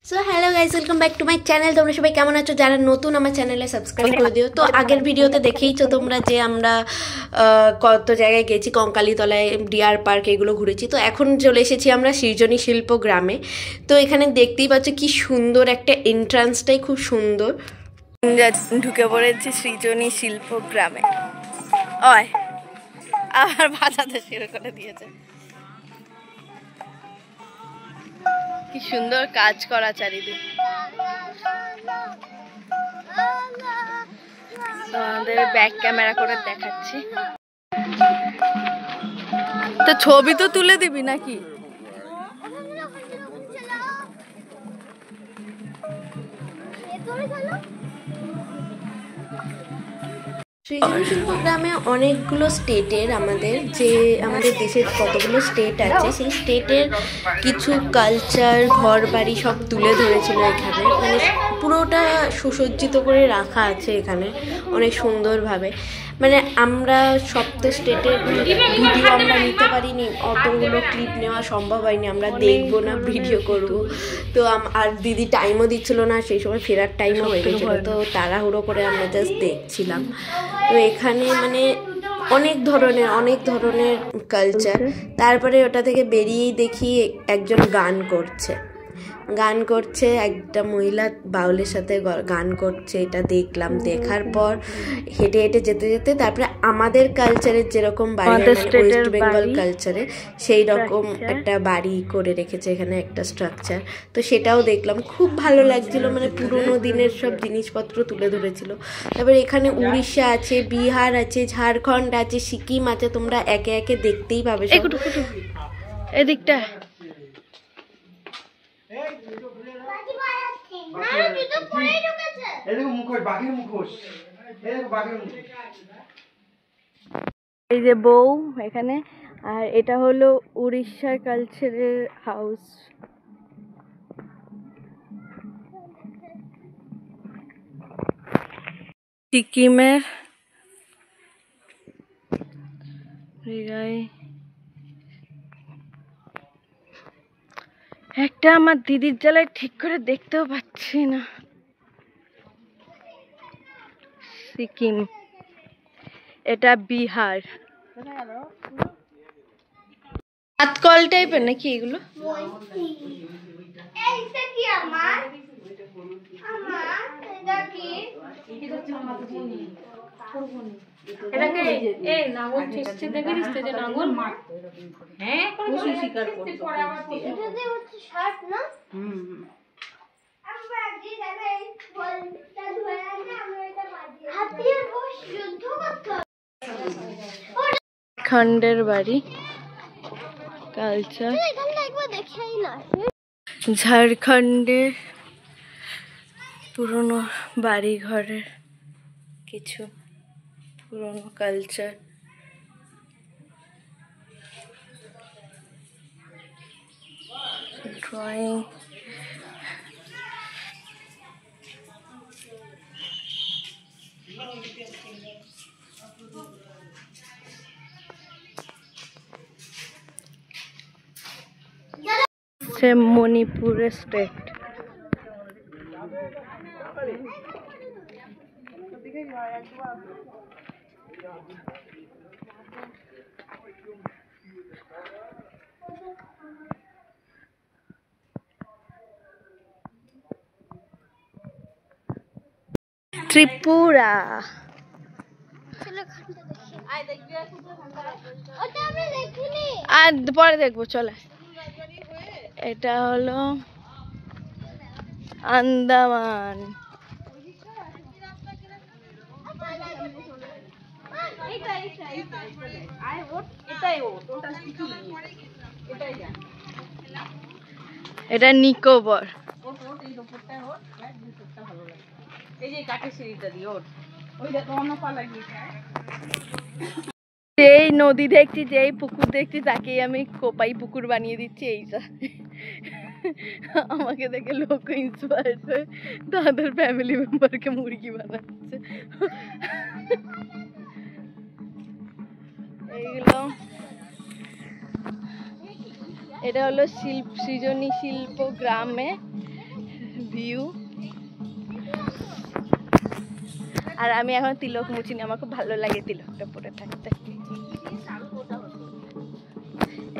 So hello guys, welcome back to my channel. তোমরা সবাই কেমন আছো? যারা নতুন আমার চ্যানেলে সাবস্ক্রাইব করে দিও। তো আগের ভিডিওতে দেখেইছো তোমরা যে আমরা কত জায়গায় গেছি, কঙ্কালীতলায়, ডিয়ার পার্ক, এগুলো ঘুরেছি। তো এখন চলে এসেছি আমরা সৃজনী শিল্প গ্রামে। তো এখানে দেখতেই পাচ্ছ কি সুন্দর একটা এন্ট্রান্সটাই খুব সুন্দর। ঢুকে পড়েছি সৃজনী শিল্প গ্রামে। ওই আবার বাজাতে শুরু করে দিয়েছে। কি সুন্দর কাজ করা চারিদিক। আমাদের ব্যাক ক্যামেরা করে দেখাচ্ছি। তো ছবি তো তুলে দিবি নাকি? সৃজনী শিল্প গ্রামে অনেকগুলো স্টেটের আমাদের দেশের কতগুলো স্টেট আছে, সেই স্টেটের কিছু কালচার, ঘর বাড়ি সব তুলে ধরেছিল এখানে। মানে পুরোটা সুসজ্জিত করে রাখা আছে এখানে অনেক সুন্দরভাবে। মানে আমরা সপ্ত স্টেটের ভিডিও আমরা নিতে পারিনি, অতগুলো ক্লিপ নেওয়া সম্ভব হয়নি। আমরা দেখবো না, ভিডিও করব। তো আর দিদি টাইমও দিচ্ছিল না, সেই সময় ফেরার টাইমও হয়ে গেছিলো। তো তাড়াহুড়ো করে আমরা জাস্ট দেখছিলাম। তো এখানে মানে অনেক ধরনের কালচার। তারপরে ওটা থেকে বেরিয়েই দেখি একজন গান করছে, একটা মহিলা বাউলের সাথে গান করছে। এটা দেখলাম, দেখার পর হেঁটে হেঁটে যেতে যেতে তারপরে আমাদের কালচারের যেরকম বাড়ি, ওয়েস্ট বেঙ্গল কালচারে সেই রকম একটা বাড়ি করে রেখেছে এখানে, একটা স্ট্রাকচার। তো সেটাও দেখলাম, খুব ভালো লাগছিল। মানে পুরোনো দিনের সব জিনিসপত্র তুলে ধরেছিল। তারপরে এখানে উড়িষ্যা আছে, বিহার আছে, ঝাড়খণ্ড আছে, সিকিম আছে। তোমরা একে একে দেখতেই পাবে এদিকটা। এই যে বউ এখানে, আর এটা হলো উড়িষ্যার কালচারের হাউস। সিকিমের একটা আমার দিদির জ্বালায় ঠিক করে দেখতেও পাচ্ছি না। সিকিম, এটা বিহার। হাতকল টাইপের নাকি এগুলো? খন্ডের বাড়ি কালচার। ঝাড়খণ্ডের পুরনো বাড়ি ঘরের কিছু পুরনো culture. Drawing, Manipur state. Tripura. আর পরে দেখবো, চলে। এটা হলো আন্দামান। এটা নিকোবর। যেই নদী দেখছি, যেই পুকুর দেখছি, তাকেই আমি কোপাই পুকুর বানিয়ে দিচ্ছি। এইটা আমাকে দেখে লোক ইন্সপায়ার্ড হয়ে তাদের ফ্যামিলি মেম্বারকে মুরগি বানাচ্ছে। এইগুলো, এটা হলো সৃজনী শিল্প গ্রামে ভিউ। আর আমি এখন তিলক মুছিনি, আমার খুব ভালো লাগে তিলকটা পরে থাকতে।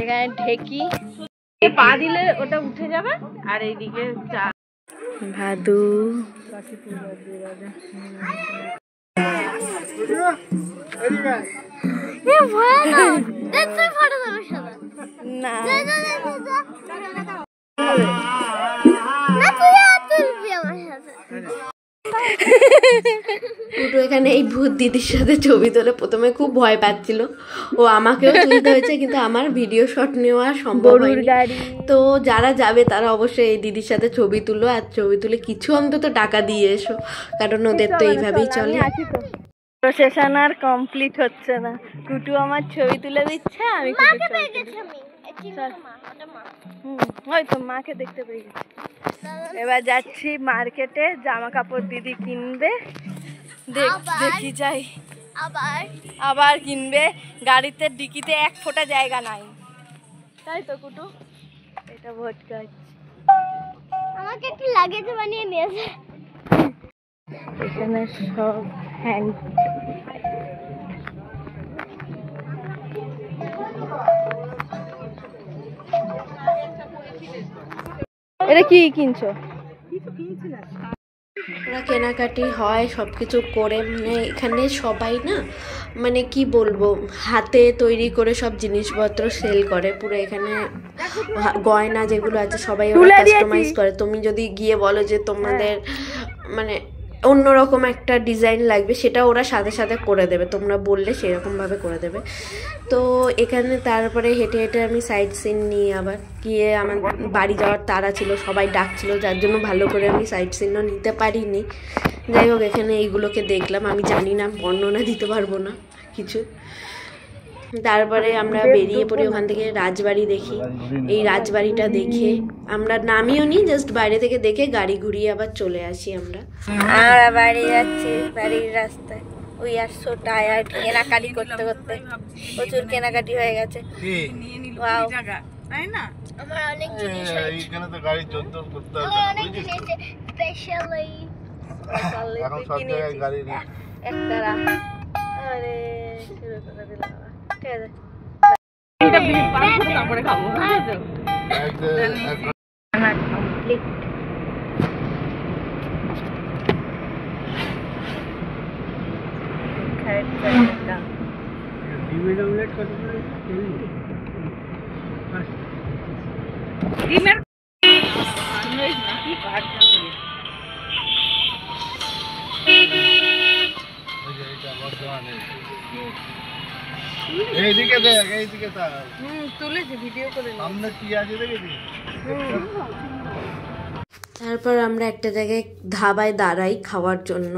এখানে ঢেকি পা দিলে ওটা উঠে যাবে। আর এইদিকে চা ভাদু না টুটু এখানে এই ভূত দিদির সাথে ছবি তোলে। প্রথমে খুব ভয় পাচ্ছিল, ও আমাকেও তুলতে হয়েছে, কিন্তু আমার ভিডিও শট নেওয়া সম্ভব হয়নি। তো যারা যাবে তারা অবশ্যই এই দিদির সাথে ছবি তুলো, আর ছবি তুলে কিছু অন্তত টাকা দিয়ে এসো, কারণ ওদের তো এইভাবেই চলে। প্রসেশন আর কমপ্লিট হচ্ছে না, কুটু আমার ছবি তুলে দিচ্ছে, আমি হয়তো মাকে দেখতে পেয়ে গেছি। এবার যাচ্ছি মার্কেটে, জামা কাপড় দিদি কিনবে, দেখি যাই। আবার কিনবে, গাড়িতে ডিকিতে এক ফোঁটা জায়গা নাই, তাই তো কুটু? এটা ভোট গাছ, আমাকে একটু লাগেজ বানিয়ে নিয়েছে। এখানে সব হ্যান্ড এটা কি কিনছো? ওরা কেনাকাটি হয় সবকিছু করে, মানে এখানে সবাই না, মানে কি বলবো, হাতে তৈরি করে সব জিনিসপত্র সেল করে। পুরো এখানে গয়না যেগুলো আছে সবাই ওরা কাস্টমাইজ করে। তুমি যদি গিয়ে বলো যে তোমাদের মানে অন্যরকম একটা ডিজাইন লাগবে, সেটা ওরা সাথে সাথে করে দেবে, তোমরা বললে সেরকমভাবে করে দেবে। তো এখানে তারপরে হেঁটে হেঁটে আমি সাইড সিন নিয়ে আবার গিয়ে আমার বাড়ি যাওয়ার তাড়া ছিল, সবাই ডাকছিল, যার জন্য ভালো করে আমি সাইড সিনও নিতে পারিনি। যাই হোক, এখানে এইগুলোকে দেখলাম, আমি জানি না, বর্ণনা দিতে পারবো না কিছু। তারপরে আমরা বেরিয়ে পড়ি ওখান থেকে, রাজবাড়ি দেখি। এই রাজবাড়িটা দেখে আমরা নামিও নি, জাস্ট বাইরে থেকে দেখে গাড়ি ঘুরিয়ে আবার চলে আসি আমরা। আমরা বাড়ি যাচ্ছি, বাড়ির রাস্তায় ওই আর সো টায়ার্ড, কেনাকাটি করতে করতে প্রচুর কেনাকাটি হয়ে গেছে। ওয়াও, তাই না? আমার অনেক জিনিস আছে, এইখানে তো গাড়ি চলাচল করতে হবে, অনেক জিনিস আছে, স্পেশালি এখন সব জায়গায় গাড়ি নেই। একতারা আরে শুরু করে দিলাম। ঠিক আছে, তারপরে খাবো, কমপ্লিট। এইদিকে দেখ, এইদিকে তাক, তুলেছি, ভিডিও করে সামনে কি আছে দেখেছিস? তারপর আমরা একটা জায়গায় ধাবায় দাঁড়াই খাওয়ার জন্য।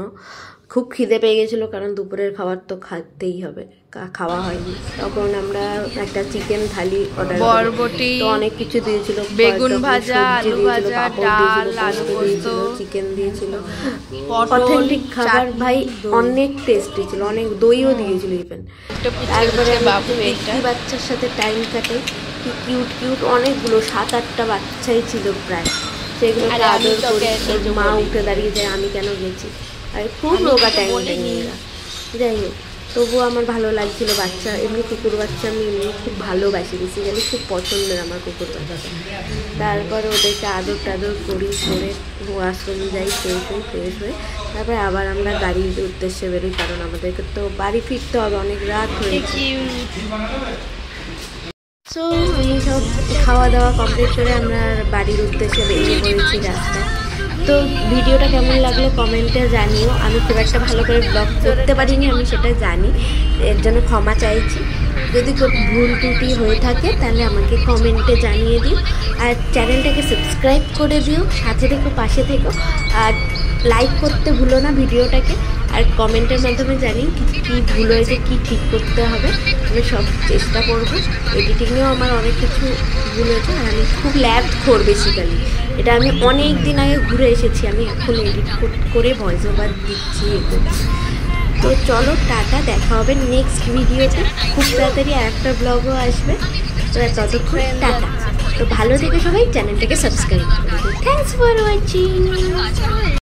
খুব খিদে পেয়ে গেছিলো, কারণ দুপুরের খাবার তো খাতেই হবে, খাওয়া হয়নি। তখন আমরা একটা চিকেন থালি অর্ডার, বরবটি তো অনেক কিছু দিয়েছিল, বেগুন ভাজা, আলু ভাজা, ডাল, আলু পোস্ত, চিকেন দিয়েছিল, অথেন্টিক খাবার ভাই, অনেক টেস্টি ছিল, অনেক দইও দিয়েছিল ইভেন। তারপরে বাচ্চার সাথে টাইম কাটে, কি কিউট কিউট অনেকগুলো, 7-8টা বাচ্চাই ছিল প্রায়, সেগুলো আদর করে মা উঠে দাঁড়িয়ে যায়, আমি কেন গেছি, আর খুব রোগা ট্যাংরা। যাই হোক, তবুও আমার ভালো লাগছিল বাচ্চা, এমনি কুকুর বাচ্চা আমি এমনি খুব ভালোবাসি, বেসিক্যালি খুব পছন্দের আমার কুকুর বাচ্চা। তারপরে ওদেরকে আদর টাদর করি, করে ওয়াশরুম যাই, ফ্রেশ হয়ে তারপরে আবার আমরা গাড়ির উদ্দেশ্যে বেরোই, কারণ আমাদেরকে তো বাড়ি ফিরতে হবে, অনেক রাত হয়েছে। সো এই সব খাওয়া দাওয়া কমপ্লিট করে আমরা বাড়ির উদ্দেশ্যে বেরিয়ে পড়েছি রাস্তায়। তো ভিডিওটা কেমন লাগলো কমেন্টে জানিও। আমি খুব একটা ভালো করে ব্লগ করতে পারিনি, আমি সেটা জানি, এর জন্য ক্ষমা চাইছি। যদি খুব ভুল ত্রুটি হয়ে থাকে তাহলে আমাকে কমেন্টে জানিয়ে দিও, আর চ্যানেলটাকে সাবস্ক্রাইব করে দিও, সাথে থেকো, পাশে থেকো, আর লাইক করতে ভুলো না ভিডিওটাকে, আর কমেন্টের মাধ্যমে জানি কী ভুল হয়েছে, কী ঠিক করতে হবে, আমি সব চেষ্টা করব। এডিটিংয়েও আমার অনেক কিছু ভুল হয়েছে, আর আমি খুব ল্যাবখোর বেসিক্যালি, এটা আমি অনেক দিন আগে ঘুরে এসেছি, আমি এখন এডিট করে ভয়েস ওভার দিচ্ছি। তো চলো টাটা, দেখা হবে নেক্সট ভিডিওতে, খুব তাড়াতাড়ি আরেকটা ব্লগও আসবে। তো ততক্ষণ টাটা। তো ভালো থেকে সবাই চ্যানেলটাকে সাবস্ক্রাইব করে দিও। Thanks for watching.